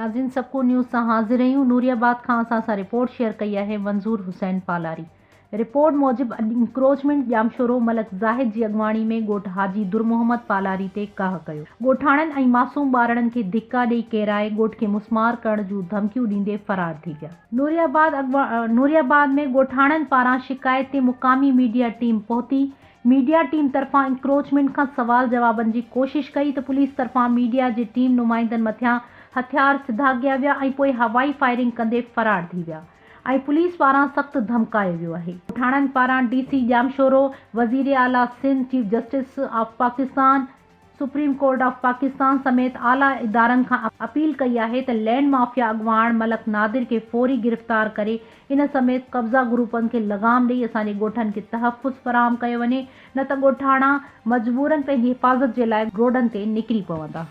नाज़रीन सबको न्यूज़ सां हाज़िर आहियूं। नूरियाबाद खां असां रिपोर्ट शेयर कई है मंज़ूर हुसैन पालारी। रिपोर्ट मूजिब इंक्रोचमेंट ॼामशोरो मलक ज़ाहिद जी अॻवाणी में ॻोठ हाजी दुर मोहम्मद पालारी ते काह कयो। ॻोठाणनि ऐं मासूम ॿारनि खे धिका ॾेई केराए ॻोठ खे मुस्मार करण जूं धमकियूं ॾींदे फरार थी विया। नूरियाबाद में ॻोठाणनि पारां शिकायत ते मुक़ामी मीडिया टीम पहुती। मीडिया टीम तरफ़ां इंक्रोचमेंट खां सवाल जवाबनि जी कोशिश कई त पुलिस तरफ़ां मीडिया जे टीम नुमाइंदनि मथियां हथियार सिधागिया विया ऐं पोइ हवाई फायरिंग कंदे फरार थी विया ऐं पुलिस पारां सख़्तु धमकायो वियो आहे। ॻोठाणनि पारां डीसी ॼामशोरो, वज़ीर आला Sindh, chief justice of Pakistan, supreme court of Pakistan समेत आला इदारनि खां अपील कई आहे त लैंड माफ़िया अॻवान मलक नादिर खे फौरी गिरफ़्तार करे इन समेत कब्ज़ा ग्रुपनि खे लगाम ॾेई असांजे ॻोठनि खे तहफ़्फ़ुज़ फ़राहम कयो वञे, न त ॻोठाणा मजबूरन पंहिंजी हिफ़ाज़त जे लाइ रोडनि ते निकिरी पवंदा।